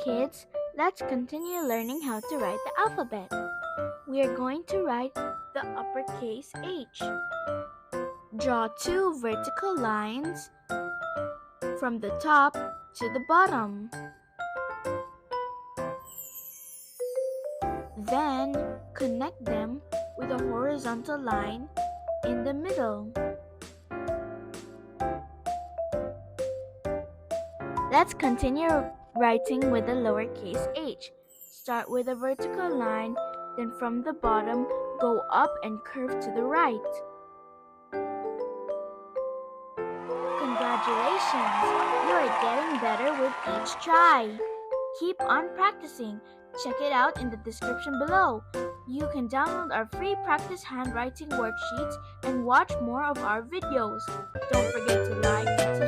Kids, let's continue learning how to write the alphabet. We are going to write the uppercase H. Draw two vertical lines from the top to the bottom. Then connect them with a horizontal line in the middle. Let's continue writing with the lowercase h. Start with a vertical line, then from the bottom, go up and curve to the right. Congratulations! You are getting better with each try. Keep on practicing. Check it out in the description below. You can download our free practice handwriting worksheets and watch more of our videos. Don't forget to like,